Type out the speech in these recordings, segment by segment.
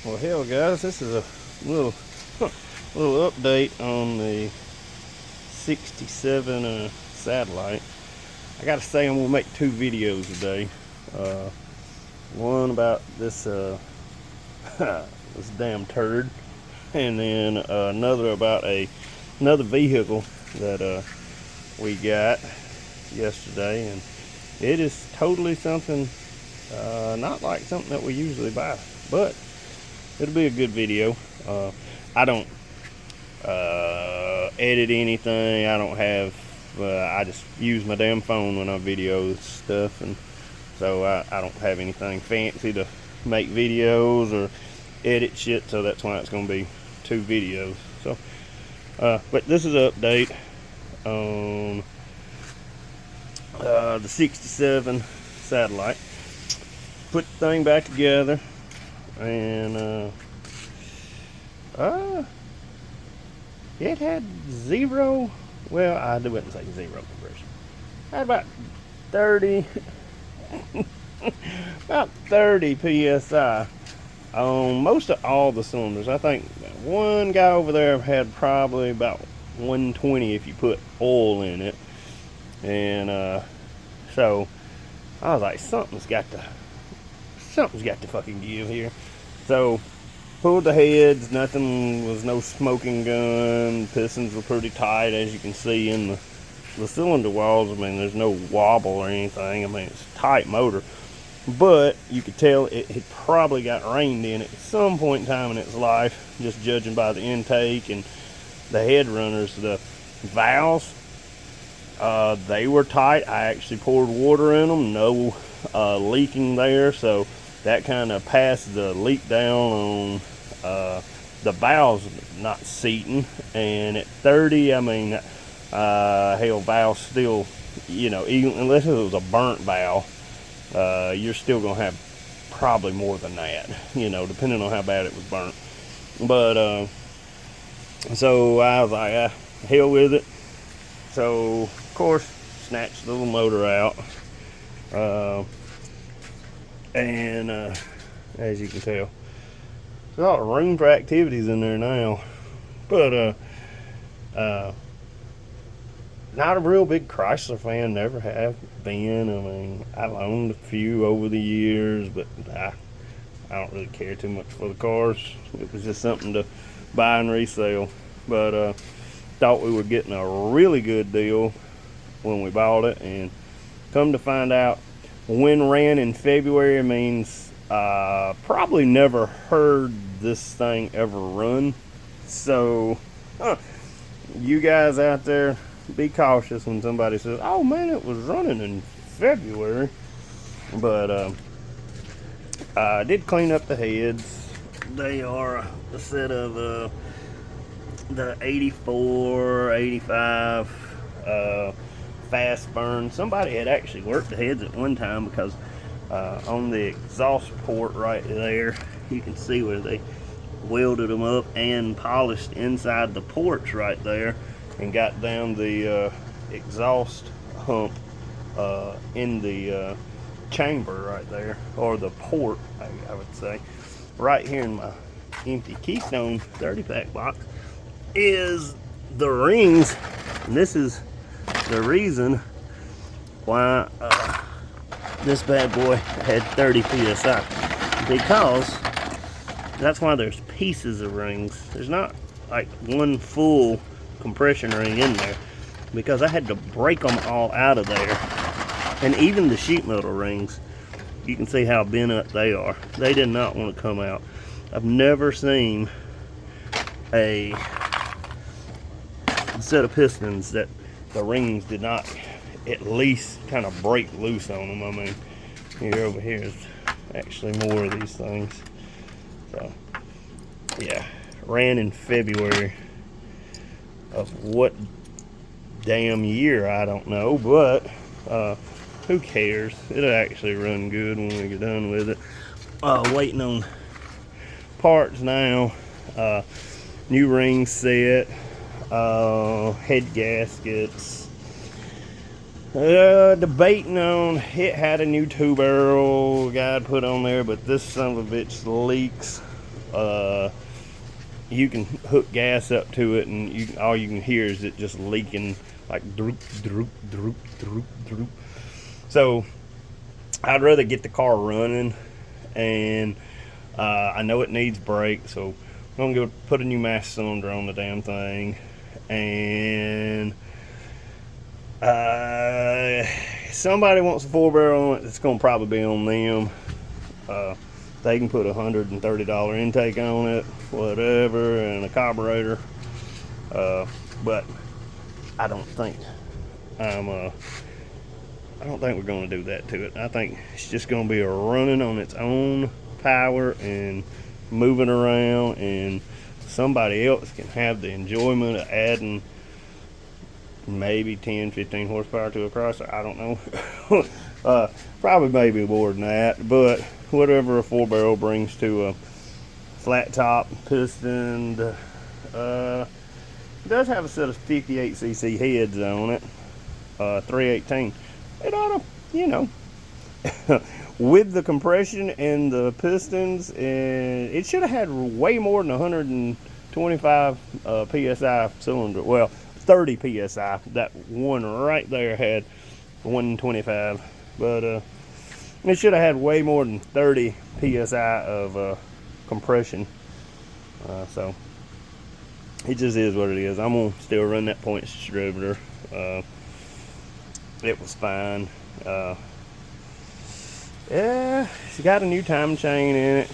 Well, hell, guys, this is a little little update on the 67 satellite. I gotta say, I'm gonna make two videos today. One about this this damn turd, and then another about another vehicle that we got yesterday, and it is totally something not like something that we usually buy, but it'll be a good video. I don't edit anything. I don't have I just use my damn phone when I video stuff, and so I don't have anything fancy to make videos or edit shit, so that's why it's going to be two videos. So but this is an update on the 67 satellite. Put the thing back together, and it had zero, well, I wouldn't say zero compression. I had about 30 about 30 psi on most of all the cylinders. I think one guy over there had probably about 120 if you put oil in it, and so I was like, something's got to fucking give here. So pulled the heads, nothing, was no smoking gun. Pistons were pretty tight, as you can see in the cylinder walls. I mean, there's no wobble or anything. I mean, it's a tight motor, but you could tell it had probably got rained in at some point in time in its life, just judging by the intake and the head runners. The valves, they were tight. I actually poured water in them, no leaking there, so that kind of passed the leak down on the valves not seating. And at 30, I mean, hell, valves still, you know, even unless it was a burnt valve, you're still gonna have probably more than that, you know, depending on how bad it was burnt. But so I was like, hell with it. So of course, snatched the little motor out, and as you can tell, there's a lot of room for activities in there now. But not a real big Chrysler fan, never have been. I mean, I've owned a few over the years, but I don't really care too much for the cars. It was just something to buy and resell. But thought we were getting a really good deal when we bought it, and come to find out, when ran in February means probably never heard this thing ever run. So you guys out there, be cautious when somebody says, oh man, it was running in February. But I did clean up the heads. They are a set of the 84, 85 fast burn. Somebody had actually worked the heads at one time, because on the exhaust port right there, you can see where they welded them up and polished inside the ports right there, and got down the exhaust hump in the chamber right there, or the port, I would say. Right here in my empty Keystone 30-pack box is the rings, and this is the reason why this bad boy had 30 psi, because that's why there's pieces of rings. There's not like one full compression ring in there, because I had to break them all out of there. And even the sheet metal rings, you can see how bent up they are. They did not want to come out. I've never seen a set of pistons that the rings did not at least kind of break loose on them. I mean, over here is actually more of these things. So yeah, ran in February of what damn year, I don't know, but who cares? It'll actually run good when we get done with it. Waiting on parts now. New ring set, head gaskets. Debating on, it had a new 2-barrel guy put on there, but this son of a bitch leaks you can hook gas up to it, and all you can hear is it just leaking, like droop, droop, droop, droop, droop. So I'd rather get the car running, and I know it needs brakes, so I'm gonna go put a new master cylinder on the damn thing, and somebody wants a 4-barrel on it. It's gonna probably be on them. They can put $130 intake on it, whatever, and a carburetor. But I don't think I don't think we're going to do that to it. I think it's just going to be running on its own power and moving around, and somebody else can have the enjoyment of adding maybe 10-15 horsepower to a Chrysler. I don't know. Probably maybe more than that, but whatever a 4-barrel brings to a flat top piston. It does have a set of 58cc heads on it, 318. It ought to, you know, with the compression and the pistons, and it should have had way more than 125 psi cylinder. Well, 30 psi. That one right there had 125, but it should have had way more than 30 psi of compression. So it just is what it is. I'm gonna still run that Points distributor. It was fine. Yeah, it's got a new time chain in it,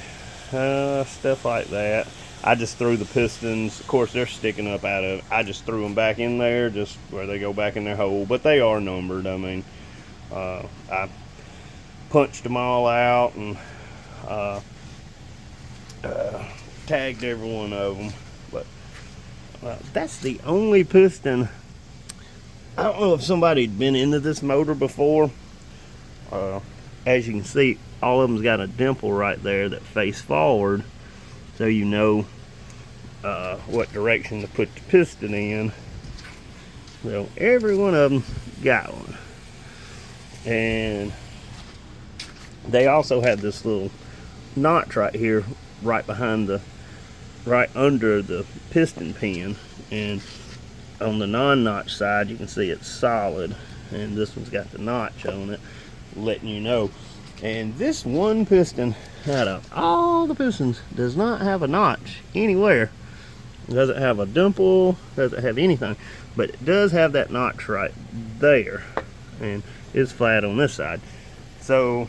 stuff like that. I just threw the pistons. Of course, they're sticking up out of it. I just threw them back in there, just where they go back in their hole. But they are numbered. I mean, I punched them all out and tagged every one of them. But that's the only piston. I don't know if somebody'd been into this motor before. As you can see, all of them's got a dimple right there that face forward, so you know what direction to put the piston in. So every one of them got one. And they also have this little notch right here, right under the piston pin, and on the non-notch side you can see it's solid, and this one's got the notch on it, letting you know. And this one piston out of all the pistons does not have a notch anywhere. It doesn't have a dimple, doesn't have anything, but it does have that notch right there, and it's flat on this side. So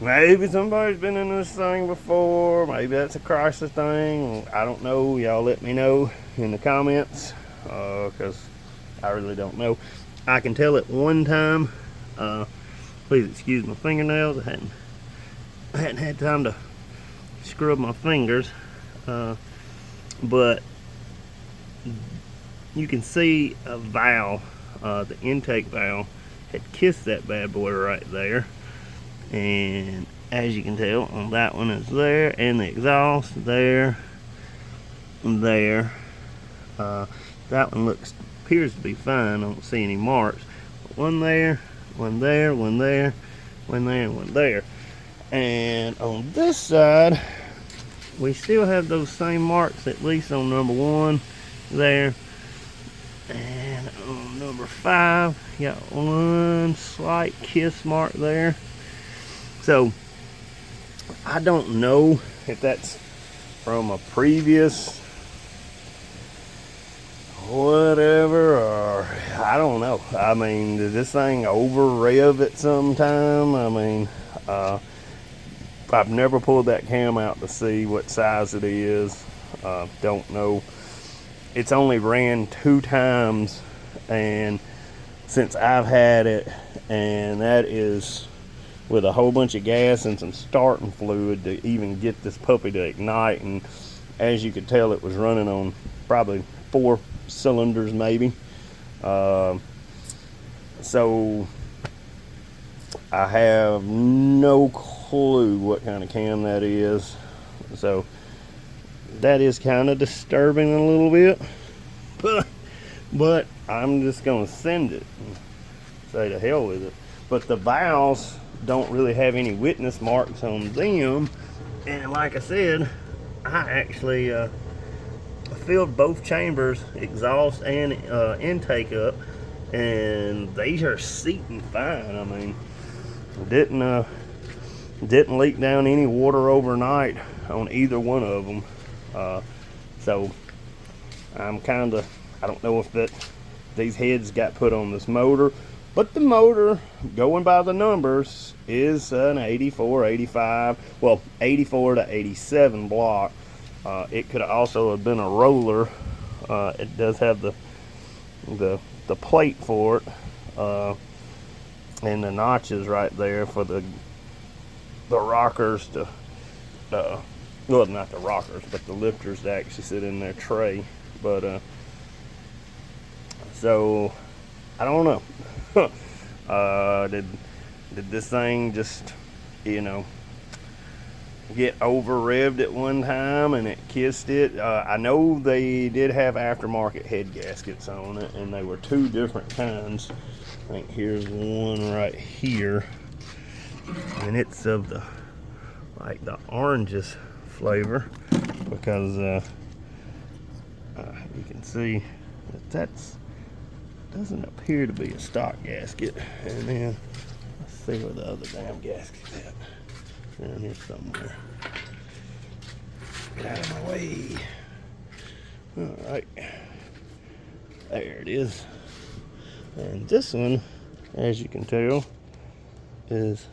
maybe somebody's been in this thing before. Maybe that's a Chrysler thing. I don't know. Y'all let me know in the comments, because I really don't know. I can tell at one time, please excuse my fingernails. I hadn't had time to scrub my fingers, but you can see a valve, the intake valve had kissed that bad boy right there, and as you can tell on that one is there, and the exhaust there and there. That one appears to be fine. I don't see any marks. One there, one there, one there, one there, and one there. And on this side, we still have those same marks, at least on number 1 there. And on number 5, got one slight kiss mark there. So I don't know if that's from a previous whatever, or I don't know. I mean, did this thing over rev at some time? I mean, I've never pulled that cam out to see what size it is. Don't know. It's only ran 2 times, and since I've had it, and that is with a whole bunch of gas and some starting fluid to even get this puppy to ignite. And as you could tell, it was running on probably 4 cylinders maybe. So I have no clue what kind of cam that is. So that is kind of disturbing a little bit, but I'm just gonna send it and say to hell with it. But the valves don't really have any witness marks on them, and like I said, I actually filled both chambers, exhaust and intake up, and they are seating fine. I mean, didn't leak down any water overnight on either one of them. So I'm I don't know if these heads got put on this motor, but the motor, going by the numbers, is an 84, 85, well, 84 to 87 block. It could also have been a roller. It does have the plate for it, and the notches right there for the rockers to, well, not the rockers, but the lifters to actually sit in their tray. But so I don't know. Did this thing just, get over revved at one time and it kissed it? I know they did have aftermarket head gaskets on it, and they were two different kinds. I think here's one right here, and it's of the oranges flavor, because you can see that doesn't appear to be a stock gasket. And then let's see where the other damn gasket's at. Down here somewhere. Get out of my way. Alright. There it is. And this one, as you can tell, is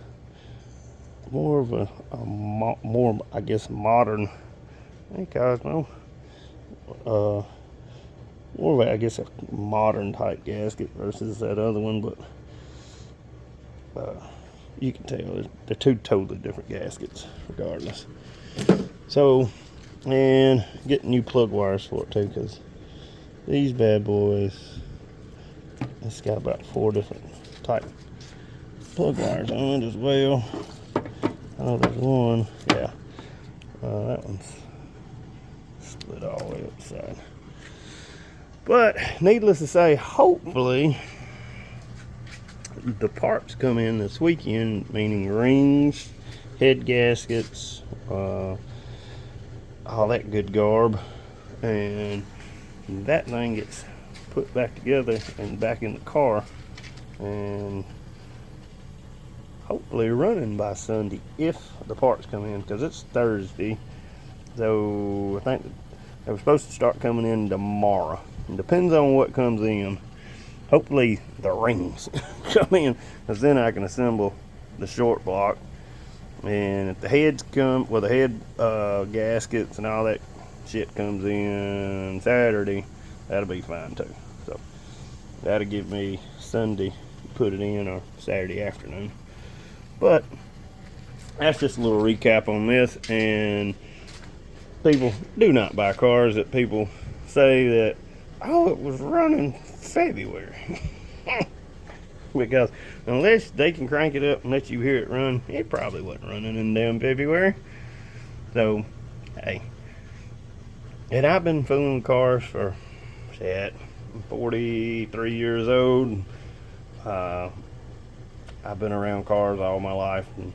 more of a more, I guess, modern. Hey, Cosmo. More of a, I guess, a modern type gasket versus that other one, but you can tell they're two totally different gaskets regardless. So, and getting new plug wires for it too, because these bad boys, it's got about 4 different type plug wires on it as well. I know there's one, yeah, that one's split all the way upside. But needless to say, hopefully the parts come in this weekend, meaning rings, head gaskets, all that good garb, and that thing gets put back together and back in the car, and hopefully running by Sunday if the parts come in, because it's Thursday. So I think they were supposed to start coming in tomorrow. It depends on what comes in. Hopefully the rings come in, because then I can assemble the short block. And if the heads come, well, the head gaskets and all that shit comes in Saturday, that'll be fine too. So that'll give me Sunday to put it in, or Saturday afternoon. But that's just a little recap on this. And people, do not buy cars that people say that, oh, it was running February. Because unless they can crank it up and let you hear it run, it probably wasn't running in damn February. So, hey. And I've been fooling cars for, shit, 43 years old. I've been around cars all my life, and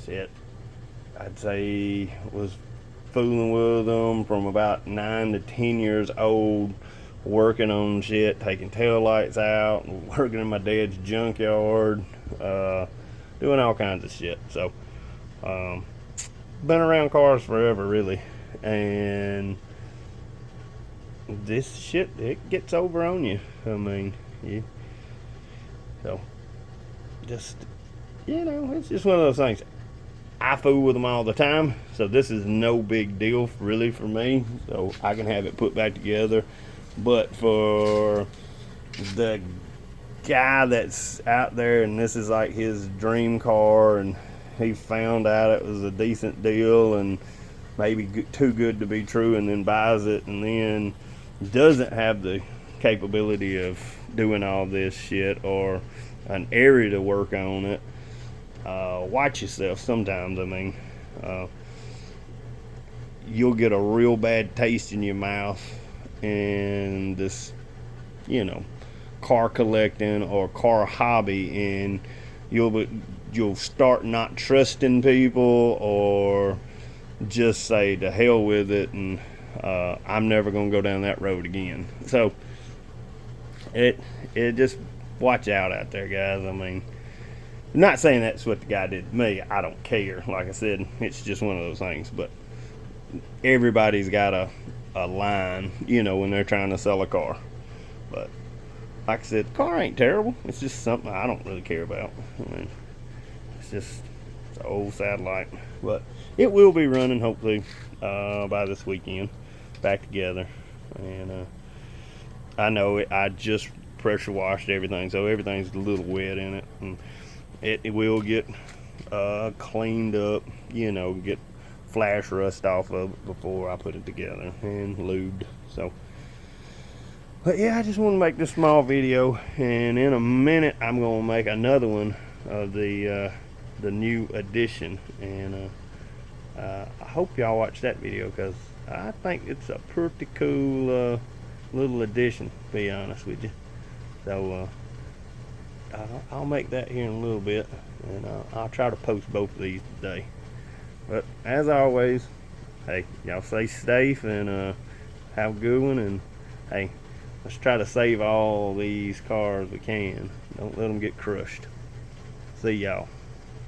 shit, I'd say was fooling with them from about 9 to 10 years old, working on shit, taking tail lights out, working in my dad's junkyard, doing all kinds of shit. So, been around cars forever, really. And this shit, it gets over on you. I mean, so, just, it's just one of those things. I fool with them all the time, so this is no big deal really for me. So I can have it put back together. But for the guy that's out there and this is like his dream car, and he found out it was a decent deal and maybe too good to be true, and then buys it and then doesn't have the capability of doing all this shit or an area to work on it, watch yourself sometimes. I mean, you'll get a real bad taste in your mouth in this, car collecting or car hobby, and you'll start not trusting people or just say to hell with it, and I'm never gonna go down that road again. So it just watch out there, guys. I mean, I'm not saying that's what the guy did to me. I don't care. Like I said, it's just one of those things. But everybody's got a line, you know, when they're trying to sell a car. But like I said, the car ain't terrible. It's just something I don't really care about. I mean, it's just it's an old satellite. But it will be running hopefully by this weekend, back together. And I know I just pressure washed everything, so everything's a little wet in it, and it will get cleaned up, you know, get flash rust off of it before I put it together, and lubed. So, but yeah, I just want to make this small video, and in a minute I'm gonna make another one of the new edition, and I hope y'all watch that video, because I think it's a pretty cool little addition, to be honest with you. So I'll make that here in a little bit, and I'll try to post both of these today. But as always, hey, y'all stay safe and have a good one, and hey, let's try to save all these cars we can. Don't let them get crushed. See y'all.